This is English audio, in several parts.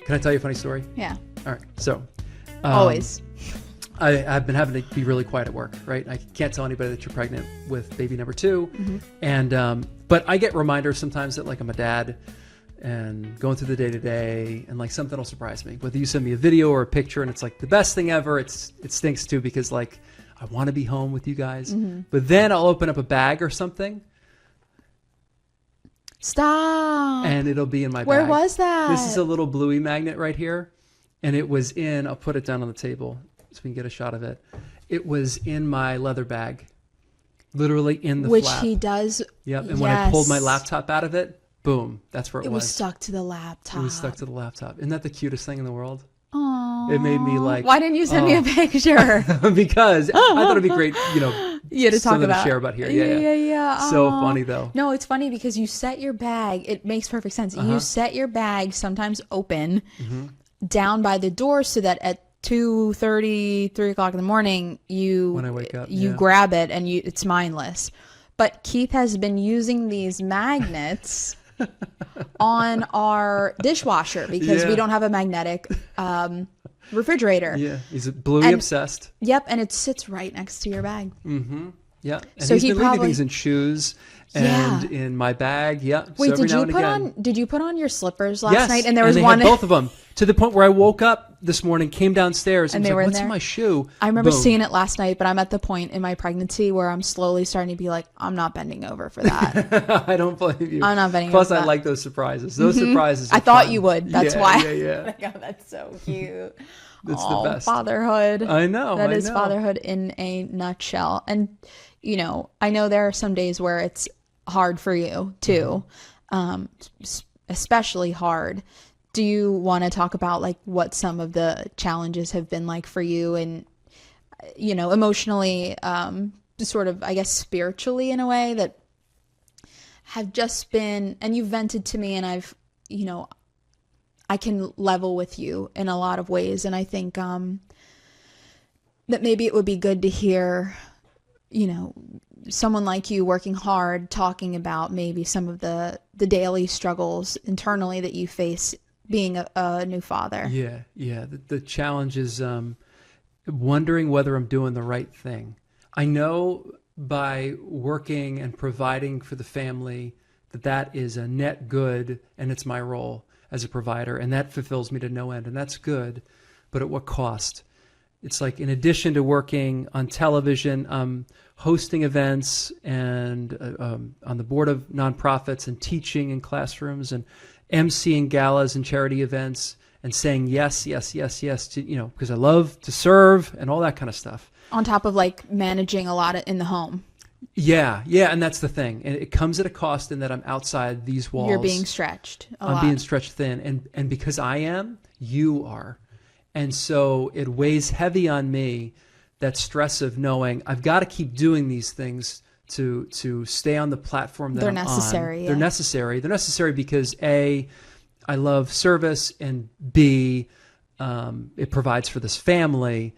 Can I tell you a funny story? Yeah. All right. So, Always. I've been having to be really quiet at work, right? I can't tell anybody that you're pregnant with baby number 2. Mm-hmm. And, but I get reminders sometimes that like I'm a dad and going through the day to day and like something will surprise me. Whether you send me a video or a picture and it's like the best thing ever, it stinks too, because like I want to be home with you guys, but then I'll open up a bag or something. Stop. And it'll be in my bag. Where was that? This is a little bluey magnet right here. And it was I'll put it down on the table so we can get a shot of it. It was in my leather bag, literally in the Which flap. he does. Yep. And when I pulled my laptop out of it, boom, that's where it was. It was stuck to the laptop. It was stuck to the laptop. Isn't that the cutest thing in the world? Aww. It made me like. Why didn't you send me a picture? Because I thought it'd be great, Yeah, to talk about. to share about here. Yeah. So funny though. No, it's funny because you set your bag. It makes perfect sense. You set your bag sometimes open down by the door so that at 2:30, 3 o'clock in the morning, when I wake up, you grab it and it's mindless. But Keith has been using these magnets on our dishwasher because we don't have a magnetic refrigerator. Yeah, he's bluey obsessed. Yep, and it sits right next to your bag. Mm-hmm. Yeah, and so he's been leaving things in shoes and in my bag. Yeah. Wait, so did you put on your slippers last night? And there was they one. Had both of them, to the point where I woke up this morning, came downstairs, and they was were like, in "What's there? in my shoe?" I remember Boom. seeing it last night, but I'm at the point in my pregnancy where I'm slowly starting to be like, I'm not bending over for that. I don't blame you. I'm not bending Plus, over for I that. like those surprises. Those surprises. I Are thought fun. you would. That's why. Yeah. Oh, that's so cute. That's the best. Fatherhood. I know. That is fatherhood in a nutshell. And, I know there are some days where it's hard for you too, especially hard. Do you want to talk about like what some of the challenges have been like for you and, emotionally, sort of, I guess, spiritually in a way that have just been, and you've vented to me and I've, I can level with you in a lot of ways. And I think that maybe it would be good to hear, someone like you working hard, talking about maybe some of the daily struggles internally that you face being a new father. Yeah. The challenge is wondering whether I'm doing the right thing. I know by working and providing for the family that is a net good, and it's my role as a provider, and that fulfills me to no end, and that's good, but at what cost? It's like, in addition to working on television, hosting events and on the board of nonprofits and teaching in classrooms and emceeing galas and charity events and saying yes to, because I love to serve and all that kind of stuff. On top of like managing a lot in the home. Yeah. And that's the thing. And it comes at a cost in that I'm outside these walls. You're being stretched a lot. I'm being stretched thin. And because I am, you are. And so it weighs heavy on me, that stress of knowing I've got to keep doing these things to stay on the platform that I'm necessary, on. yeah. They're necessary. They're necessary because A, I love service, and B, it provides for this family,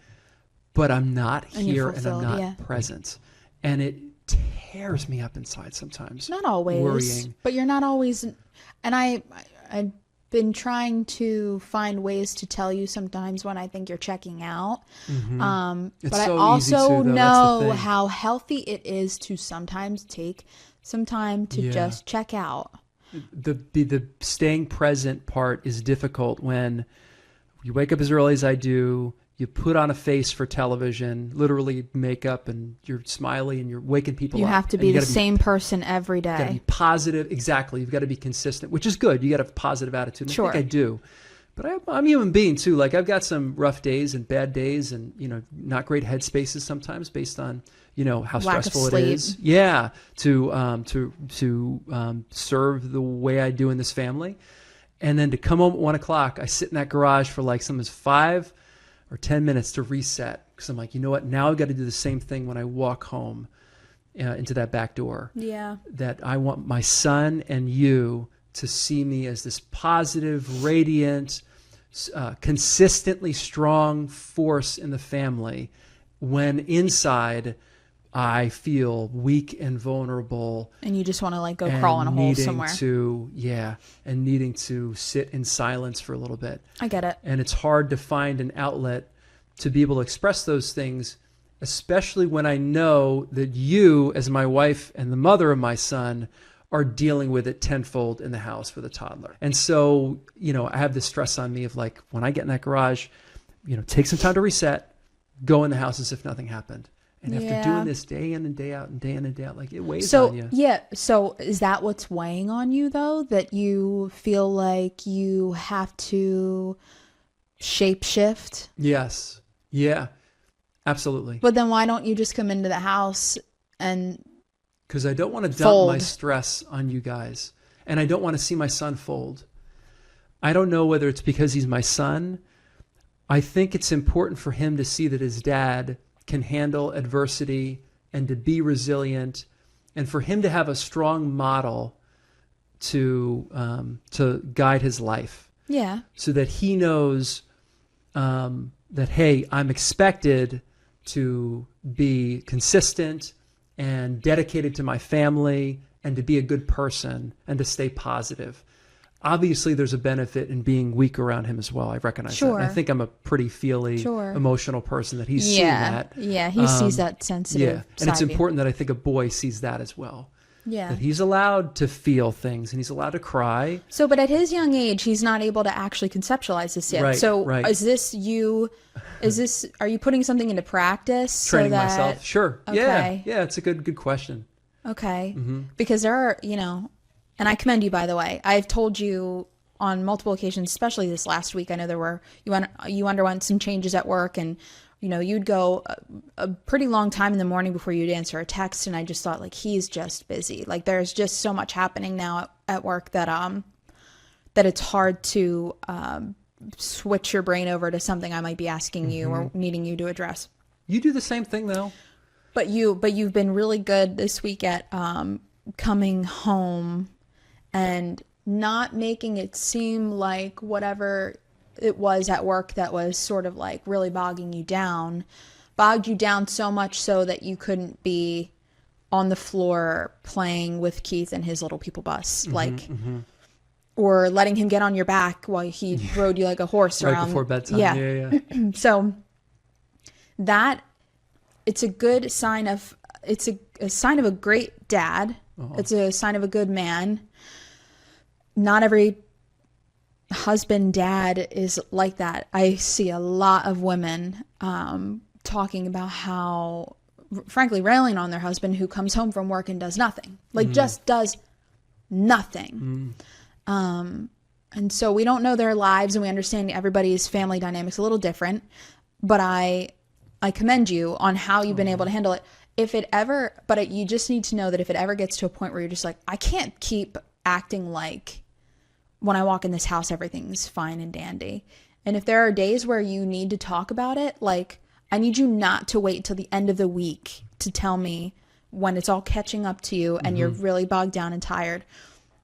but I'm not here and I'm not present. And it tears me up inside sometimes. Not always. Worrying. But you're not always. And I've been trying to find ways to tell you sometimes when I think you're checking out. Mm-hmm. But so I also easy to, know how healthy it is to sometimes take some time to just check out. The staying present part is difficult when you wake up as early as I do. You put on a face for television, literally makeup, and you're smiley and you're waking people up. You have to be the same person every day. You got to be positive. Exactly. You've got to be consistent, which is good. You got to have a positive attitude. Sure. I think I do. But I'm a human being too. Like, I've got some rough days and bad days and, not great headspaces sometimes based on, how stressful it is. Yeah. To serve the way I do in this family. And then to come home at 1 o'clock, I sit in that garage for like sometimes 5 or 10 minutes to reset. Because I'm like, you know what? Now I've got to do the same thing when I walk home into that back door. Yeah. That I want my son and you to see me as this positive, radiant, consistently strong force in the family, when inside I feel weak and vulnerable. And you just want to like go crawl in a hole somewhere. And needing to sit in silence for a little bit. I get it. And it's hard to find an outlet to be able to express those things, especially when I know that you, as my wife and the mother of my son, are dealing with it tenfold in the house with a toddler. And so, I have this stress on me of like, when I get in that garage, take some time to reset, go in the house as if nothing happened. And after doing this day in and day out and day in and day out, like it weighs on you. Yeah. So is that what's weighing on you though? That you feel like you have to shape shift? Yes. Yeah, absolutely. But then why don't you just come into the house and because I don't want to dump my stress on you guys. And I don't want to see my son fold. I don't know whether it's because he's my son. I think it's important for him to see that his dad can handle adversity and to be resilient, and for him to have a strong model to guide his life. Yeah. So that he knows that, hey, I'm expected to be consistent and dedicated to my family and to be a good person and to stay positive. Obviously, there's a benefit in being weak around him as well. I recognize that. And I think I'm a pretty feely, emotional person that he's seeing that. Yeah, he sees that sensitive side. And it's important that I think a boy sees that as well. Yeah. That he's allowed to feel things and he's allowed to cry. So, but at his young age, he's not able to actually conceptualize this yet. Right, so right. Are you putting something into practice? Training myself. Sure. Okay. Yeah, it's a good question. Okay. Because there are, and I commend you, by the way. I've told you on multiple occasions, especially this last week, I know you underwent some changes at work, and you'd go a pretty long time in the morning before you'd answer a text, and I just thought, like, he's just busy. Like, there's just so much happening now at work that it's hard to switch your brain over to something I might be asking you or needing you to address. You do the same thing though. But you've been really good this week at coming home and not making it seem like whatever it was at work that was sort of like really bogged you down so much so that you couldn't be on the floor playing with Keith and his little people bus, or letting him get on your back while he rode you like a horse right around before bedtime. Yeah. So that it's a good sign of a sign of a great dad. It's a sign of a good man. Not every husband, dad is like that. I see a lot of women talking about how, frankly, railing on their husband who comes home from work and does nothing. Like, just does nothing. And so we don't know their lives, and we understand everybody's family dynamics a little different. But I commend you on how you've been able to handle it. You just need to know that if it ever gets to a point where you're just like, I can't keep acting like when I walk in this house, everything's fine and dandy. And if there are days where you need to talk about it, like, I need you not to wait till the end of the week to tell me when it's all catching up to you and you're really bogged down and tired.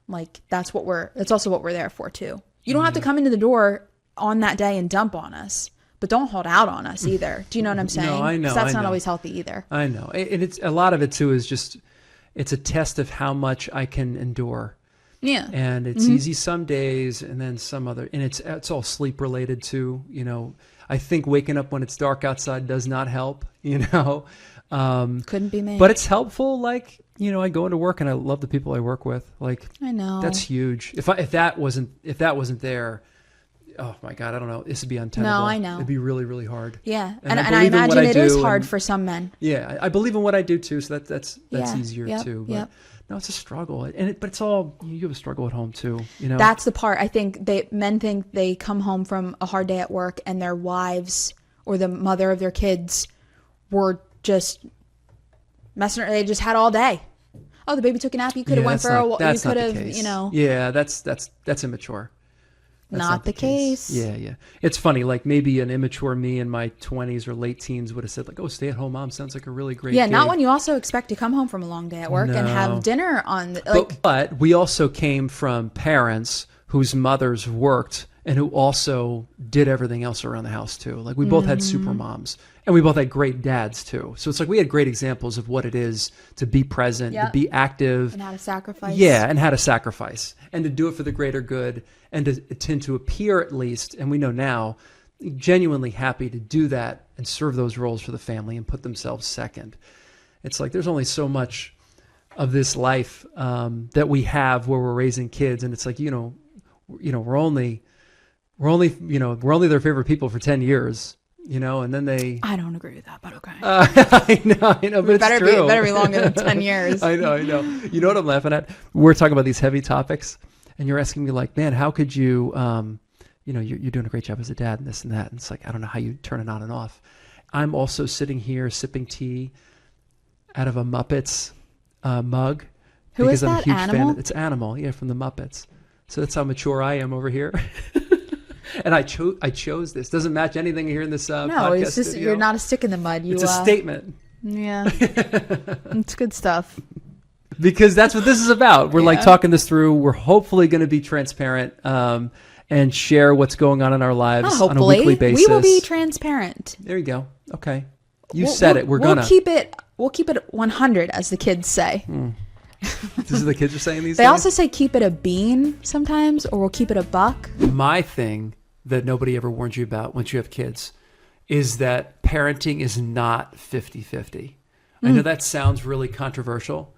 Like, that's also what we're there for too. You don't have to come into the door on that day and dump on us, but don't hold out on us either. Do you know what I'm saying? No, I know. 'Cause that's not always healthy either. I know. And it's a lot of it too is just, it's a test of how much I can endure. Yeah. And it's easy some days and then some other, and it's all sleep related too. I think waking up when it's dark outside does not help, Couldn't be me. But it's helpful. Like, I go into work and I love the people I work with. Like, I know that's huge. If that wasn't there, oh my God, I don't know. This would be untenable. No, I know. It'd be really, really hard. Yeah. And I imagine it is hard for some men. Yeah. I believe in what I do too. So that's easier too. But no, it's a struggle. But it's all, you have a struggle at home too. That's the part. I think men think they come home from a hard day at work and their wives or the mother of their kids were just messing around. They just had all day. Oh, the baby took a nap. You could have went for a walk. You could have, Yeah, that's immature. That's not the case. Yeah. It's funny, like maybe an immature me in my 20s or late teens would have said like, oh, stay-at-home mom sounds like a really great gig. Not when you also expect to come home from a long day at work and have dinner on But we also came from parents whose mothers worked and who also did everything else around the house too. Like we both had super moms, and we both had great dads too. So it's like we had great examples of what it is to be present, to be active, and how to sacrifice. Yeah, and how to sacrifice, and to do it for the greater good, and to tend to appear at least, and we know now, genuinely happy to do that and serve those roles for the family and put themselves second. It's like there's only so much of this life that we have where we're raising kids, and it's like we're only their favorite people for 10 years, and then they. I don't agree with that, but okay. I know, but it's true. It better be longer than 10 years. I know. You know what I'm laughing at? We're talking about these heavy topics, and you're asking me like, man, how could you, you're doing a great job as a dad and this and that. And it's like, I don't know how you turn it on and off. I'm also sitting here sipping tea out of a Muppets mug. Who because is I'm that? a huge Animal? fan. It's Animal, from the Muppets. So that's how mature I am over here. And I chose this. Doesn't match anything here in this podcast. No, it's just studio. You're not a stick in the mud. It's a statement. Yeah, it's good stuff. Because that's what this is about. We're like talking this through. We're hopefully going to be transparent and share what's going on in our lives on a weekly basis. We will be transparent. There you go. Okay, you said it. We'll keep it 100, as the kids say. This is the kids are saying these They days? also say keep it a bean sometimes, or we'll keep it a buck. My thing that nobody ever warns you about once you have kids is that parenting is not 50-50. I know that sounds really controversial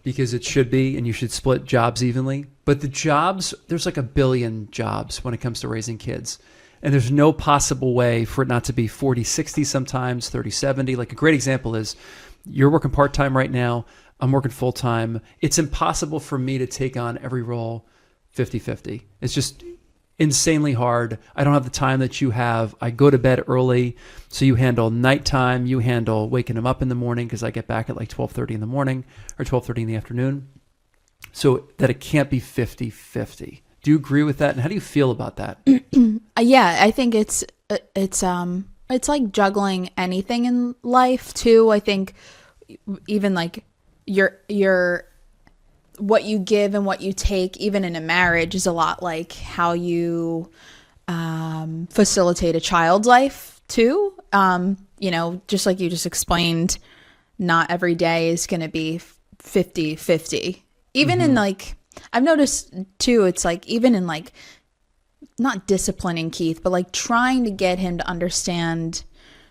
because it should be, and you should split jobs evenly. But the jobs, there's like a billion jobs when it comes to raising kids. And there's no possible way for it not to be 40-60 sometimes, 30-70. Like a great example is you're working part-time right now. I'm working full-time. It's impossible for me to take on every role 50-50. It's just insanely hard. I don't have the time that you have. I go to bed early, so you handle nighttime. You handle waking them up in the morning because I get back at like 12:30 in the morning or 12:30 in the afternoon. So that it can't be 50-50. Do you agree with that? And how do you feel about that? Yeah, I think it's like juggling anything in life too. I think even like your what you give and what you take, even in a marriage, is a lot like how you facilitate a child's life too. Just like you just explained, not every day is going to be 50-50. Even in like, I've noticed too, it's like even in like, not disciplining Keith, but like trying to get him to understand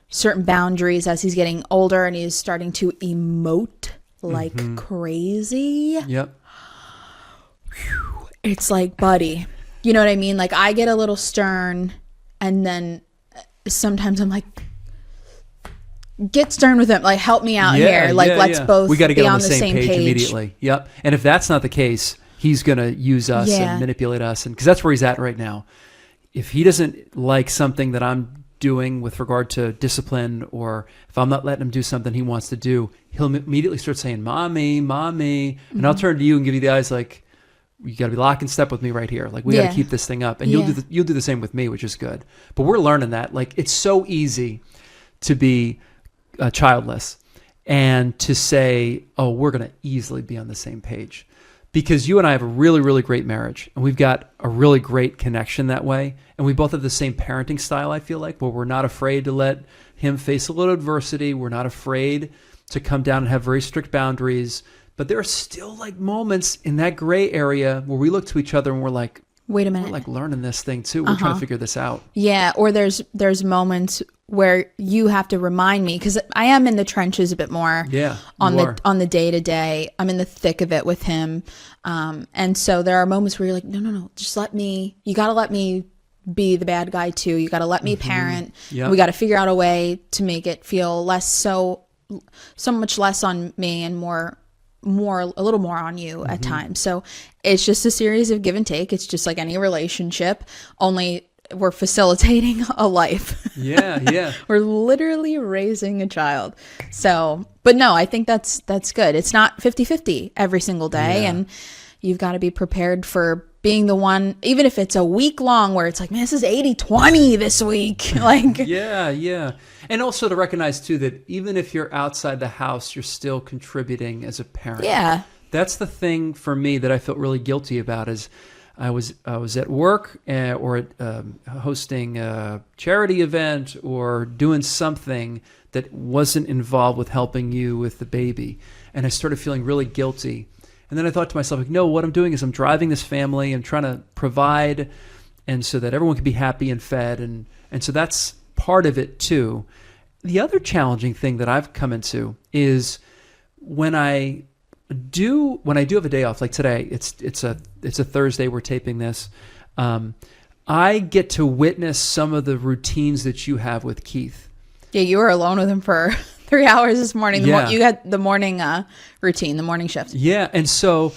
certain boundaries as he's getting older and he's starting to emote like crazy. Yep. It's like, buddy, you know what I mean? Like I get a little stern, and then sometimes I'm like, get stern with him. Like help me out here. Like let's both we got to get be on the same page immediately. Yep. And if that's not the case, he's going to use us and manipulate us. And because that's where he's at right now. If he doesn't like something that I'm doing with regard to discipline, or if I'm not letting him do something he wants to do, he'll immediately start saying, mommy. And I'll turn to you and give you the eyes like, you got to be lock and step with me right here. Like we got to keep this thing up. And you'll do the same with me, which is good. But we're learning that. Like it's so easy to be childless and to say, oh, we're going to easily be on the same page. Because you and I have a really, really great marriage, and we've got a really great connection that way. And we both have the same parenting style, I feel like, where we're not afraid to let him face a little adversity. We're not afraid to come down and have very strict boundaries. But there are still like moments in that gray area where we look to each other and we're like, wait a minute, we're like learning this thing too. We're trying to figure this out. Yeah, or there's moments where you have to remind me, because I am in the trenches a bit more. Yeah, on the day to day, I'm in the thick of it with him, and so there are moments where you're like, no, just let me. You got to let me be the bad guy too. You got to let me parent. Yep. We got to figure out a way to make it feel so much less on me and more a little more on you at times. So it's just a series of give and take. It's just like any relationship, only we're facilitating a life. Yeah. We're literally raising a child. So, but no, I think that's good. It's not 50-50 every single day. And you've got to be prepared for being the one, even if it's a week long where it's like, man, this is 80-20 this week. Like, yeah. And also to recognize too, that even if you're outside the house, you're still contributing as a parent. Yeah. That's the thing for me that I felt really guilty about is I was at work or at, hosting a charity event or doing something that wasn't involved with helping you with the baby. And I started feeling really guilty. And then I thought to myself, like, no, what I'm doing is I'm driving this family. I'm trying to provide and so that everyone can be happy and fed. And so that's part of it too. The other challenging thing that I've come into is when I do have a day off, like today, it's a Thursday, we're taping this. I get to witness some of the routines that you have with Keith. Yeah, you were alone with him for 3 hours this morning. Yeah. You got the morning routine, the morning shift. Yeah, and so,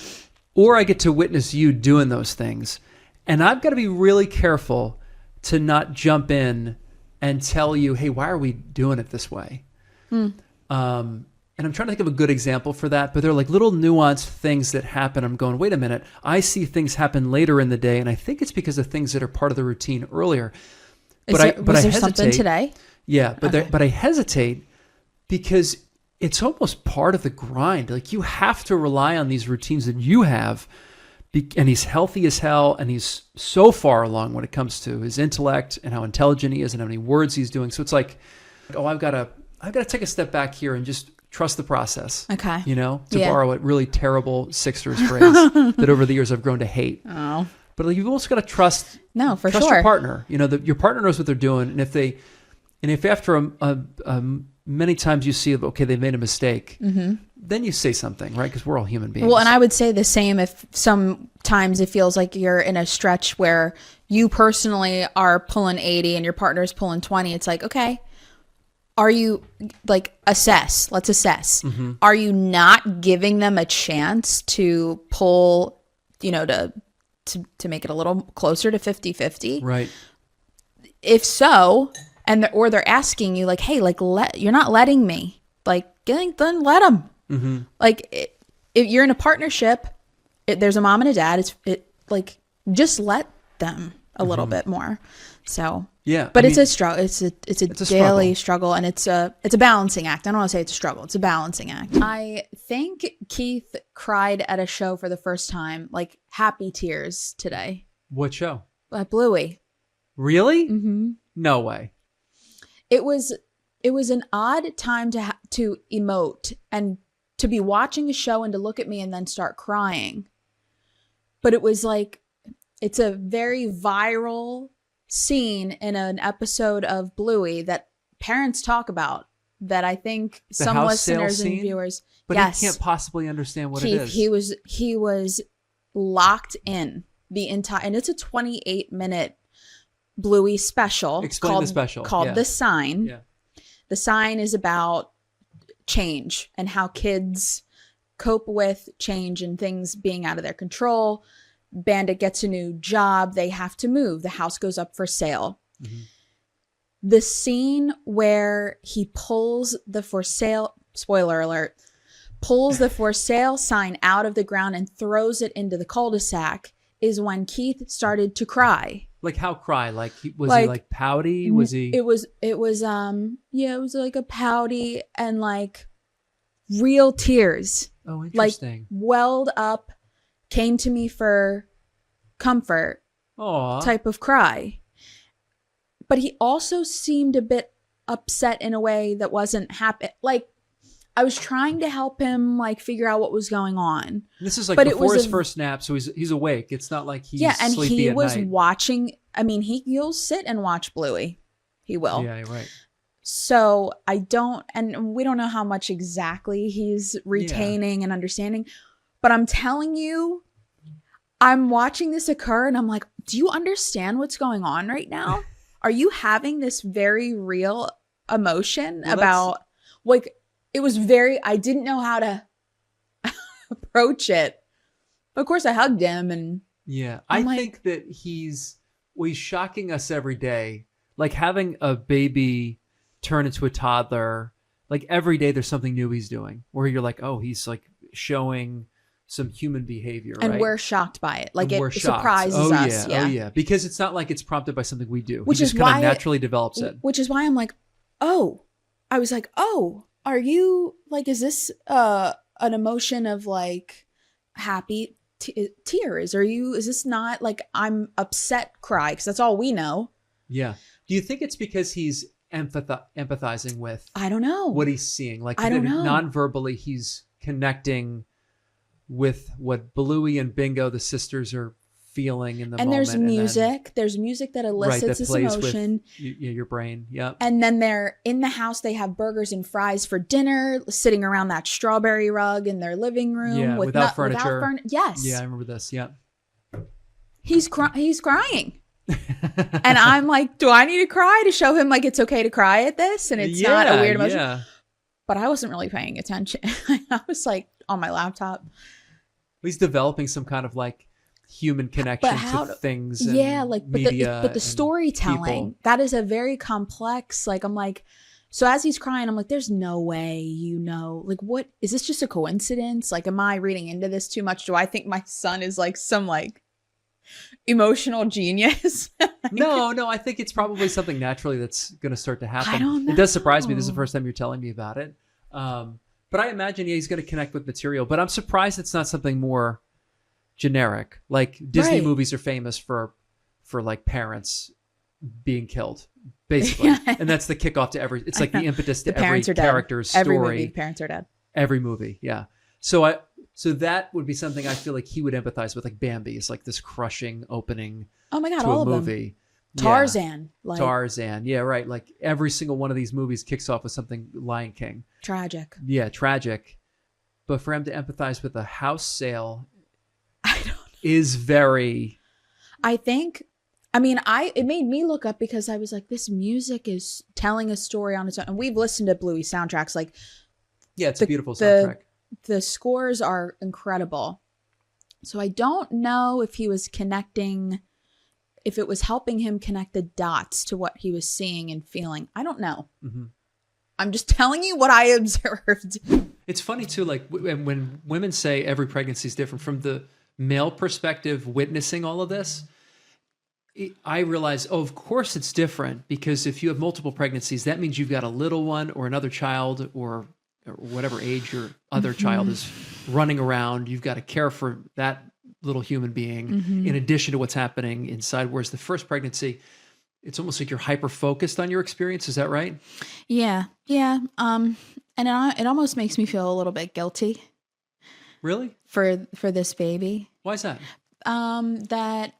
or I get to witness you doing those things. And I've got to be really careful to not jump in and tell you, hey, why are we doing it this way? And I'm trying to think of a good example for that, but they're like little nuanced things that happen. I'm going, wait a minute, I see things happen later in the day, and I think it's because of things that are part of the routine earlier. Was there something today? Yeah, but Okay. but I hesitate because it's almost part of the grind. Like you have to rely on these routines that you have, and he's healthy as hell, and he's so far along when it comes to his intellect and how intelligent he is and how many words he's doing. So it's like, oh, I've got to take a step back here and just trust the process. Okay. To Yeah. borrow a really terrible Sixers phrase that over the years I've grown to hate. Oh. But like, you've also got to trust. No, for trust sure. your partner. Your partner knows what they're doing, and if after many times you see, okay, they made a mistake, then you say something, right? Because we're all human beings. Well, and I would say the same if sometimes it feels like you're in a stretch where you personally are pulling 80 and your partner's pulling 20. It's like, okay, are you like assess? Let's assess. Are you not giving them a chance to pull, to make it a little closer to 50-50? right. If so, or they're asking you like, hey, like you're not letting me, like then let them. Like if you're in a partnership, there's a mom and a dad. Like just let them a little bit more. So Yeah, but it's a struggle. It's a daily struggle. struggle, and it's a balancing act. I don't want to say it's a struggle. It's a balancing act. I think Keith cried at a show for the first time, like happy tears today. What show? Bluey. Really? No way. It was an odd time to emote and to be watching a show and to look at me and then start crying. But it was like, it's a very viral scene in an episode of Bluey that parents talk about, that I think some house sale listeners and scene? viewers. But yes, he can't possibly understand what Keith, it is. he was locked in the entire, and it's a 28-minute Bluey special. Explain the special. Called Yeah. The Sign. Yeah. The Sign is about change and how kids cope with change and things being out of their control. Bandit gets a new job. They have to move. The house goes up for sale. The scene where he pulls the for sale, spoiler alert, pulls the for sale sign out of the ground and throws it into the cul-de-sac is when Keith started to cry. Like how cry? Like was he like pouty? Was he? It was it was like a pouty and like real tears. Oh, Like interesting. welled up, came to me for comfort Aw. type of cry. But he also seemed a bit upset in a way that wasn't happy. Like I was trying to help him like figure out what was going on. This is like But it before was his first nap, so he's awake. It's not like he's and sleepy he at was night. watching. I mean, he'll sit and watch Bluey. He will. Yeah, you're right. So I don't, and we don't know how much exactly he's retaining and understanding, but I'm telling you, I'm watching this occur and I'm like, do you understand what's going on right now? Are you having this very real emotion about like, it was I didn't know how to approach it. Of course I hugged him and yeah, I'm I think that he's shocking us every day. Like having a baby turn into a toddler, like every day there's something new he's doing where you're like, oh, he's like showing some human behavior, and right? we're shocked by it. Like And it we're shocked. surprises us. Oh yeah, because it's not like it's prompted by something we do. Which he is just kind why of naturally develops it. Which is why I'm like, oh, I was like, oh, are you like, is this an emotion of like happy? tears? Is this not like I'm upset cry? Because that's all we know. Yeah. Do you think it's because he's empathizing with I don't know what he's seeing? Like I don't know. non-verbally, he's connecting with what Bluey and Bingo, the sisters, are feeling in the and moment. There's music that elicits this emotion. With your brain. Yep. And then they're in the house. They have burgers and fries for dinner, sitting around that strawberry rug in their living room. Yeah, without furniture. Yes. Yeah, I remember this. Yep. He's crying. And I'm like, do I need to cry to show him like it's okay to cry at this? And it's not a weird emotion. Yeah. But I wasn't really paying attention. I was like on my laptop. He's developing some kind of like human connection to things. And media but the storytelling, people. That is a very complex, like, I'm like, so as he's crying, I'm like, there's no way, like, what is this, just a coincidence? Like, am I reading into this too much? Do I think my son is like some like emotional genius? No, I think it's probably something naturally that's going to start to happen. I don't know. It does surprise me. This is the first time you're telling me about it. But I imagine he's going to connect with material, but I'm surprised it's not something more generic. Like Disney movies are famous for like parents being killed, basically. Yeah. And that's the kickoff to it's like the impetus to every character's story. Every movie, parents are dead. Every movie, yeah. So that would be something I feel like he would empathize with, like Bambi is like this crushing opening. Oh my God, to all a of movie. Them. Tarzan. Yeah. Tarzan. Yeah, right. Like every single one of these movies kicks off with something Lion King. Tragic. Yeah, tragic. But for him to empathize with a house sale is very... it made me look up because I was like, this music is telling a story on its own. And we've listened to Bluey soundtracks. Like, yeah, it's a beautiful soundtrack. The scores are incredible. So I don't know if he was connecting... if it was helping him connect the dots to what he was seeing and feeling. I don't know. Mm-hmm. I'm just telling you what I observed. It's funny too, like when women say every pregnancy is different, from the male perspective, witnessing all of this, I realize, of course it's different, because if you have multiple pregnancies, that means you've got a little one or another child or whatever age your other child is running around. You've got to care for that little human being in addition to what's happening inside. Whereas the first pregnancy, it's almost like you're hyper focused on your experience. Is that right? Yeah. And it almost makes me feel a little bit guilty. Really? For this baby. Why is that? That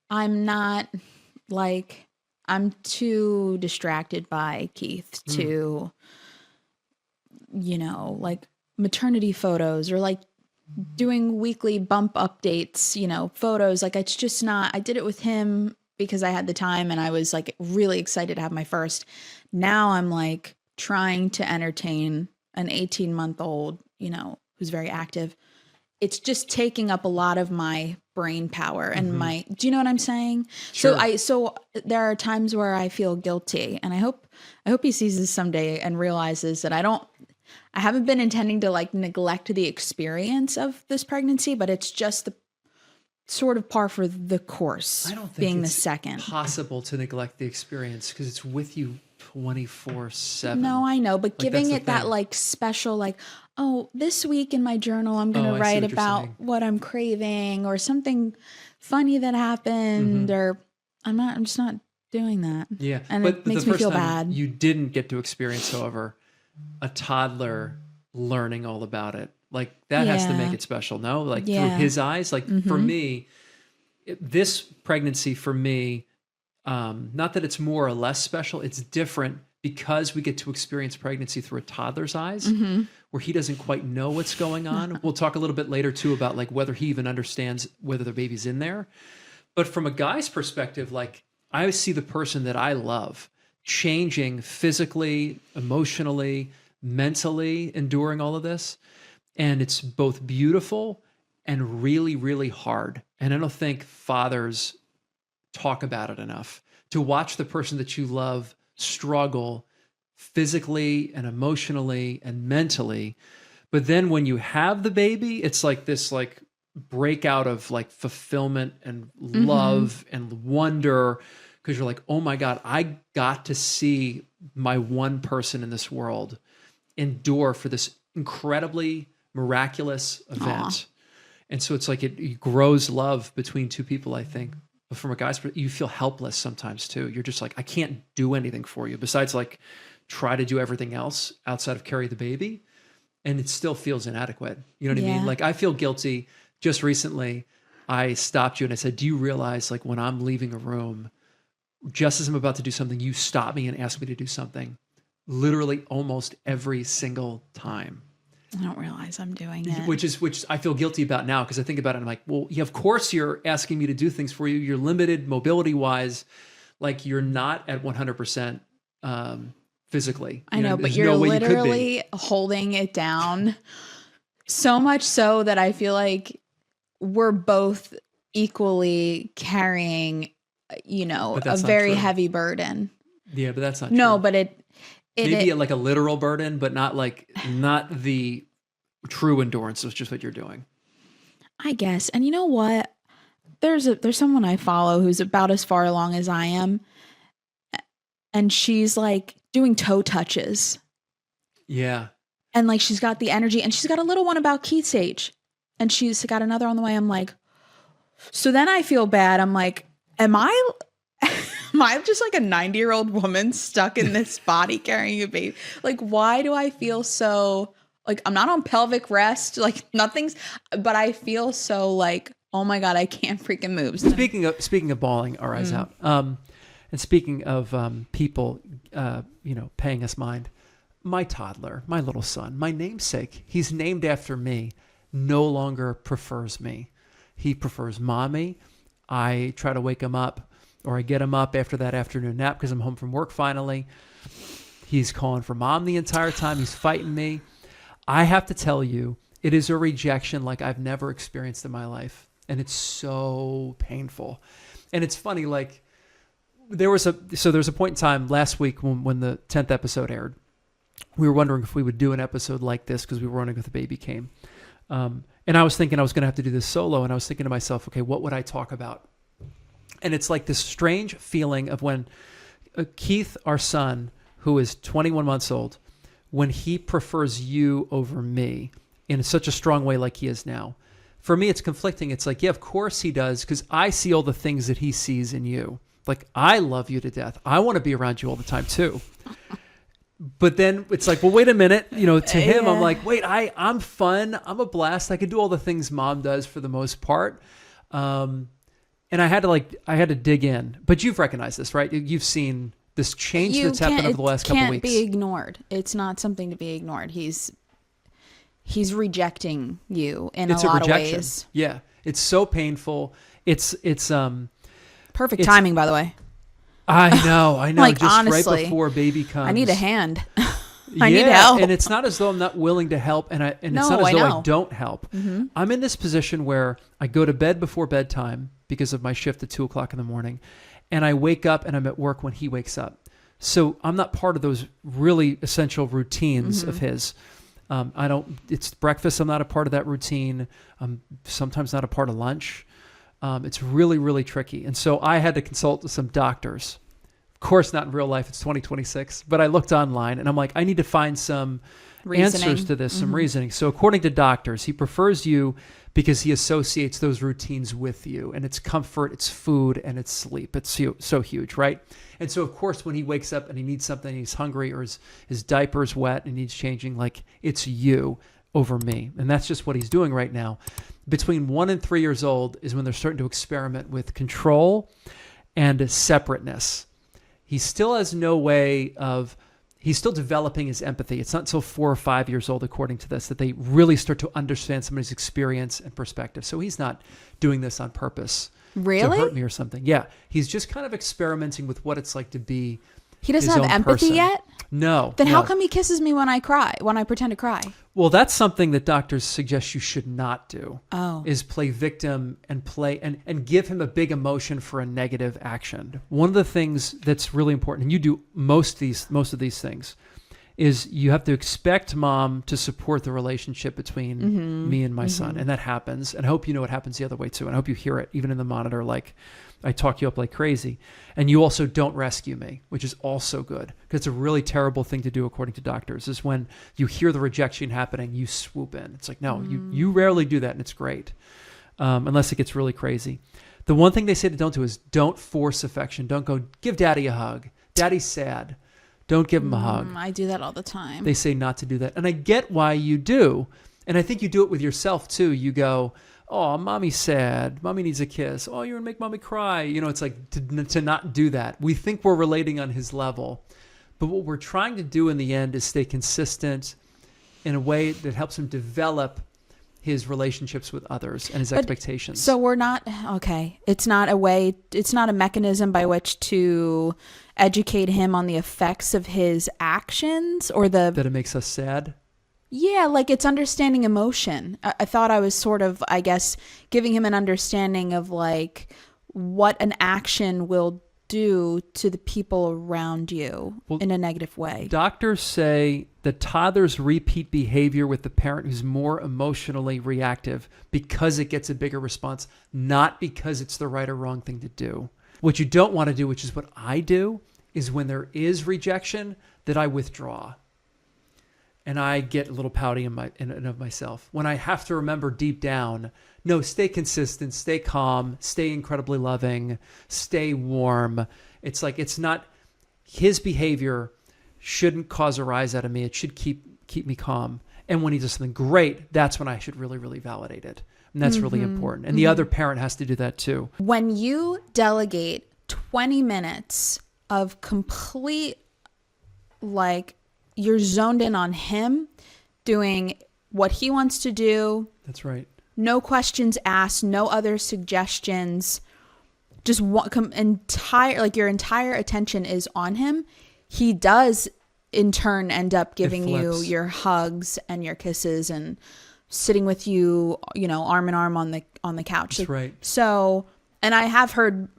I'm not, like, I'm too distracted by Keith to, like maternity photos or like doing weekly bump updates, photos. Like, it's just not, I did it with him because I had the time and I was like really excited to have my first. Now I'm like trying to entertain an 18-month-old, who's very active. It's just taking up a lot of my brain power and do you know what I'm saying? Sure. So there are times where I feel guilty, and I hope he sees this someday and realizes that I haven't been intending to like neglect the experience of this pregnancy, but it's just the sort of par for the course. I don't think being it's the second possible to neglect the experience because it's with you 24/7. No, I know, but giving it that like special, like, oh, this week in my journal, I'm going to write about what I'm craving or something funny that happened, or I'm just not doing that. Yeah. And but it makes me feel bad. You didn't get to experience, however, a toddler learning all about it. Like that has to make it special. No, like through his eyes, like for me, this pregnancy for me, not that it's more or less special, it's different because we get to experience pregnancy through a toddler's eyes, where he doesn't quite know what's going on. We'll talk a little bit later too about like whether he even understands whether the baby's in there. But from a guy's perspective, like I see the person that I love changing physically, emotionally, mentally, enduring all of this. And it's both beautiful and really, really hard. And I don't think fathers talk about it enough. To watch the person that you love struggle physically and emotionally and mentally. But then when you have the baby, it's like this like breakout of like fulfillment and love and wonder, because you're like, oh my God, I got to see my one person in this world endure for this incredibly miraculous event. And so it's like it grows love between two people, I think. But from a guy's perspective, you feel helpless sometimes too. You're just like, I can't do anything for you besides like try to do everything else outside of carry the baby. And it still feels inadequate. You know what I mean? Like I feel guilty. Just recently, I stopped you and I said, do you realize like when I'm leaving a room, just as I'm about to do something, you stop me and ask me to do something literally almost every single time. I don't realize I'm doing it. Which I feel guilty about now because I think about it and I'm like, well, yeah, of course you're asking me to do things for you. You're limited mobility wise. Like you're not at 100% physically. I know, but you're literally holding it down so much so that I feel like we're both equally carrying, a very heavy burden. Yeah, but that's not true. No, but maybe like a literal burden, but not the true endurance. It's just what you're doing. I guess. And you know what? There's someone I follow who's about as far along as I am. And she's like doing toe touches. Yeah. And like she's got the energy and she's got a little one about Keith's age. And she's got another on the way. I'm like, so then I feel bad. I'm like, am I just like a 90-year-old woman stuck in this body carrying a baby? Like, why do I feel so like I'm not on pelvic rest? Like nothing's, but I feel so like, oh my God, I can't freaking move. Speaking of bawling our eyes out. And speaking of people, paying us mind, my toddler, my little son, my namesake, he's named after me, no longer prefers me. He prefers mommy. I try to wake him up or I get him up after that afternoon nap because I'm home from work finally. He's calling for mom the entire time. He's fighting me. I have to tell you, it is a rejection like I've never experienced in my life. And it's so painful. And it's funny, like there was a point in time last week when the 10th episode aired. We were wondering if we would do an episode like this because we were wondering if the baby came. And I was thinking I was going to have to do this solo. And I was thinking to myself, okay, what would I talk about? And it's like this strange feeling of when Keith, our son, who is 21 months old, when he prefers you over me in such a strong way like he is now. For me, it's conflicting. It's like, yeah, of course he does, because I see all the things that he sees in you. Like, I love you to death. I want to be around you all the time, too. But then it's like, well, wait a minute. To him, I'm like, wait, I'm fun. I'm a blast. I can do all the things mom does for the most part. And I had to dig in. But you've recognized this, right? You've seen this change that's happened over the last couple of weeks. It can't be ignored. It's not something to be ignored. He's rejecting you in a lot of ways. Yeah. It's so painful. It's perfect timing, by the way. I know. Like, just honestly, right before baby comes. I need a hand. I need help. And it's not as though I'm not willing to help, and it's not as though I don't help. Mm-hmm. I'm in this position where I go to bed before bedtime because of my shift at 2:00 in the morning, and I wake up and I'm at work when he wakes up. So I'm not part of those really essential routines of his. It's breakfast. I'm not a part of that routine. I'm sometimes not a part of lunch. It's really, really tricky. And so I had to consult with some doctors. Of course, not in real life. It's 2026. But I looked online and I'm like, I need to find some answers to this, some reasoning. So according to doctors, he prefers you because he associates those routines with you. And it's comfort, it's food, and it's sleep. It's so huge, right? And so, of course, when he wakes up and he needs something, he's hungry or his diaper's wet and needs changing, like, it's you over me. And that's just what he's doing right now. Between 1 and 3 years old is when they're starting to experiment with control and separateness. He still has no way of, he's still developing his empathy. It's not until 4 or 5 years old, according to this, that they really start to understand somebody's experience and perspective. So he's not doing this on purpose to hurt me or something. Yeah. He's just kind of experimenting with what it's like to be He doesn't have empathy yet? No. Then how come he kisses me when I cry, when I pretend to cry? Well, that's something that doctors suggest you should not do. Oh. Is play victim and give him a big emotion for a negative action. One of the things that's really important, and you do most of these things, is you have to expect mom to support the relationship between me and my son. And that happens. And I hope you know it happens the other way too. And I hope you hear it even in the monitor, like, I talk you up like crazy. And you also don't rescue me, which is also good, because it's a really terrible thing to do, according to doctors, is when you hear the rejection happening, you swoop in. It's like, no, you rarely do that, and it's great, unless it gets really crazy. The one thing they say to don't do is don't force affection. Don't go, give daddy a hug. Daddy's sad. Don't give him a hug. I do that all the time. They say not to do that. And I get why you do. And I think you do it with yourself too. You go, oh, mommy's sad. Mommy needs a kiss. Oh, you're going to make mommy cry. It's like to not do that. We think we're relating on his level. But what we're trying to do in the end is stay consistent in a way that helps him develop his relationships with others and his expectations. So we're not, okay. It's not a mechanism by which to educate him on the effects of his actions or that it makes us sad. Yeah, like it's understanding emotion. I thought I was sort of, I guess, giving him an understanding of like what an action will do to the people around you in a negative way. Doctors say that toddlers repeat behavior with the parent who's more emotionally reactive because it gets a bigger response, not because it's the right or wrong thing to do. What you don't want to do, which is what I do, is when there is rejection, that I withdraw. And I get a little pouty in of myself. When I have to remember deep down, no, stay consistent, stay calm, stay incredibly loving, stay warm. It's like, it's not, his behavior shouldn't cause a rise out of me. It should keep me calm. And when he does something great, that's when I should really, really validate it. And that's really important. And the other parent has to do that too. When you delegate 20 minutes of complete, like, you're zoned in on him doing what he wants to do. That's right. No questions asked, no other suggestions. Just your entire attention is on him. He does in turn end up giving you your hugs and your kisses and sitting with you, arm in arm on the couch. That's right. So, and I've heard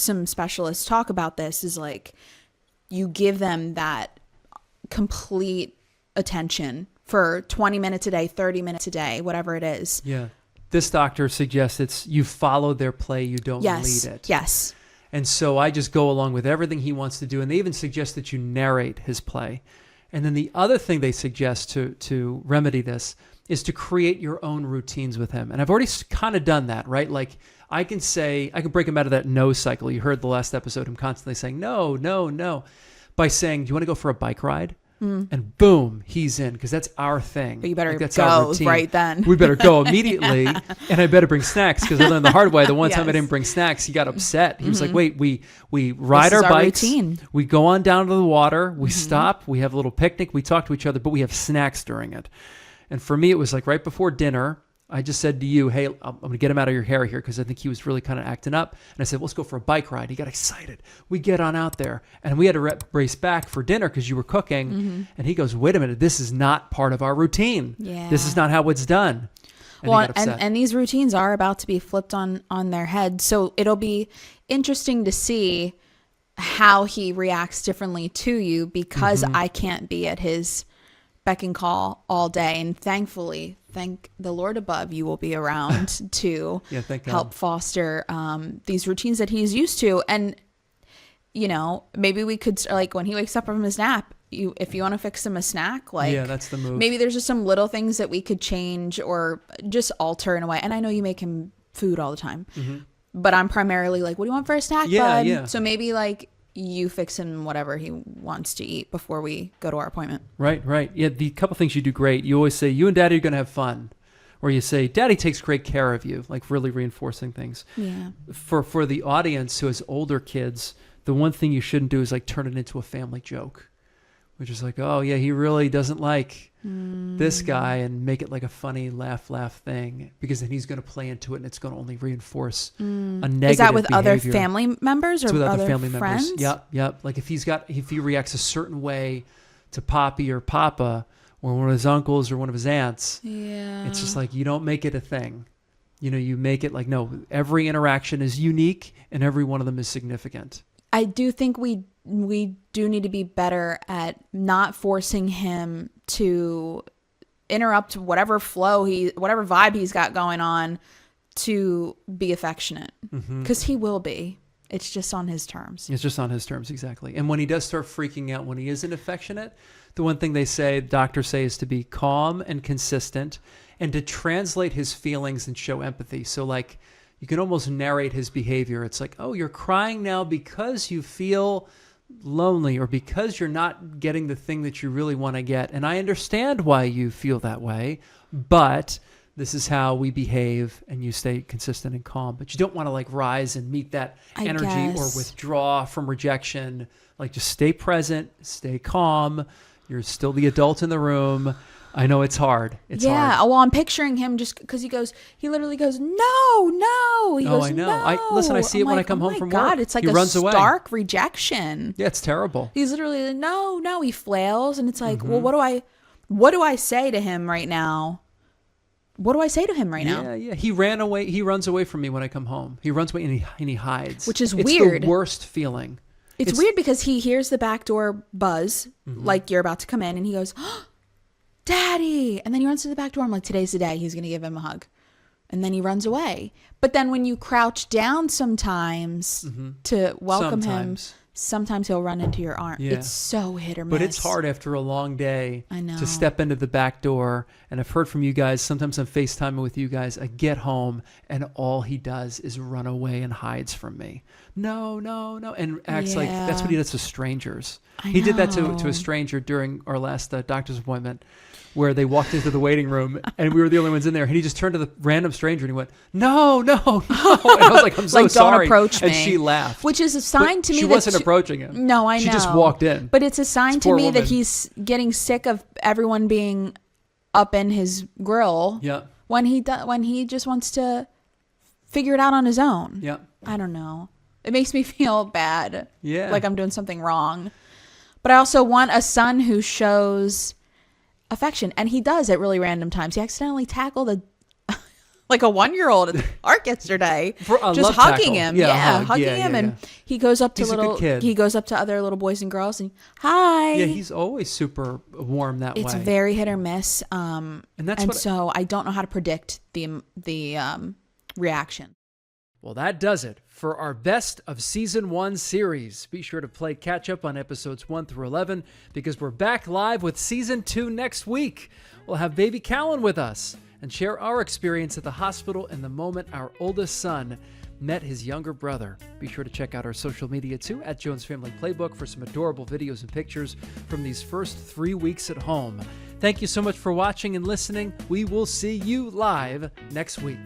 some specialists talk about this, is like you give them that complete attention for 20 minutes a day, 30 minutes a day, whatever it is. Yeah. This doctor suggests it's you follow their play, you don't lead it. Yes. And so I just go along with everything he wants to do. And they even suggest that you narrate his play. And then the other thing they suggest to remedy this is to create your own routines with him. And I've already kind of done that, right? Like I can break him out of that no cycle. You heard the last episode, him constantly saying, no, no, no, by saying, do you want to go for a bike ride? And boom, he's in, because that's our thing. But you better that's go right then. We better go immediately. And I better bring snacks, because I learned the hard way. The one time I didn't bring snacks, he got upset. He was like, wait, we ride our bikes. Routine. We go on down to the water. We stop. We have a little picnic. We talk to each other, but we have snacks during it. And for me, it was like right before dinner, I just said to you, hey, I'm going to get him out of your hair here, because I think he was really kind of acting up. And I said, let's go for a bike ride. He got excited. We get on out there. And we had to race back for dinner because you were cooking. And he goes, wait a minute, this is not part of our routine. Yeah. This is not how it's done. And and these routines are about to be flipped on their head. So it'll be interesting to see how he reacts differently to you, because I can't be at his beck and call all day. And thankfully, thank the Lord above, you will be around to help foster these routines that he's used to. And, maybe we could, like, when he wakes up from his nap, if you want to fix him a snack, like, yeah, that's the move. Maybe there's just some little things that we could change or just alter in a way. And I know you make him food all the time, but I'm primarily like, what do you want for a snack, bud? Yeah. So maybe like you fix him whatever he wants to eat before we go to our appointment. Right. Yeah, the couple things you do great. You always say, you and Daddy are going to have fun. Or you say, Daddy takes great care of you, like really reinforcing things. Yeah. For the audience who has older kids, the one thing you shouldn't do is like turn it into a family joke, which is like, oh yeah, he really doesn't like this guy, and make it like a funny laugh thing, because then he's going to play into it and it's going to only reinforce a negative Is that with behavior. other family members or it's with other family friends? members? Yep. Like if he reacts a certain way to Poppy or Papa or one of his uncles or one of his aunts, it's just like, you don't make it a thing. You make it like, no, every interaction is unique and every one of them is significant. I do think we do need to be better at not forcing him to interrupt whatever vibe he's got going on to be affectionate, because he will be. It's just on his terms. It's just on his terms, exactly. And when he does start freaking out, when he isn't affectionate, the one thing doctors say is to be calm and consistent and to translate his feelings and show empathy. So like you can almost narrate his behavior. It's like, oh, you're crying now because you feel lonely or because you're not getting the thing that you really want to get. And I understand why you feel that way, but this is how we behave, and you stay consistent and calm. But you don't want to like rise and meet that energy or withdraw from rejection. Like just stay present, stay calm. You're still the adult in the room. I know it's hard. It's hard. Yeah. Well, I'm picturing him just because he literally goes, no. He goes, I know. No. I see it when I come home from work. It's like he runs away. Stark rejection. Yeah, it's terrible. He's literally like, no. He flails, and it's like, well, what do I say to him right now? What do I say to him right now? Yeah. He ran away. He runs away from me when I come home. He runs away and he hides. Which is it's weird. It's the worst feeling. It's weird because he hears the back door buzz, like you're about to come in, and he goes, oh, Daddy. And then he runs to the back door. I'm like, today's the day. He's going to give him a hug. And then he runs away. But then when you crouch down sometimes to welcome him, sometimes he'll run into your arm. Yeah. It's so hit or miss. But it's hard after a long day I know. To step into the back door. And I've heard from you guys, sometimes I'm FaceTiming with you guys. I get home and all he does is run away and hides from me. No. And acts like that's what he does to strangers. He did that to a stranger during our last doctor's appointment, where they walked into the waiting room and we were the only ones in there. And he just turned to the random stranger and he went, no. And I was like, I'm so like, sorry. Don't approach me. And she laughed. Which is a sign to me she that wasn't approaching him. No, I know. She just walked in. But it's a sign to me that he's getting sick of everyone being up in his grill. Yeah. When he just wants to figure it out on his own. Yeah. I don't know. It makes me feel bad. Yeah. Like I'm doing something wrong. But I also want a son who shows affection, and he does at really random times. He accidentally tackled a 1-year-old at the park yesterday, just hugging him. Hugging him, and he goes up to other little boys and girls and hi. Yeah, he's always super warm that way. It's very hit or miss, so I don't know how to predict the reaction. Well, that does it for our Best of Season 1 series. Be sure to play catch up on episodes 1 through 11 because we're back live with Season 2 next week. We'll have baby Callan with us and share our experience at the hospital and the moment our oldest son met his younger brother. Be sure to check out our social media too at Jones Family Playbook for some adorable videos and pictures from these first 3 weeks at home. Thank you so much for watching and listening. We will see you live next week.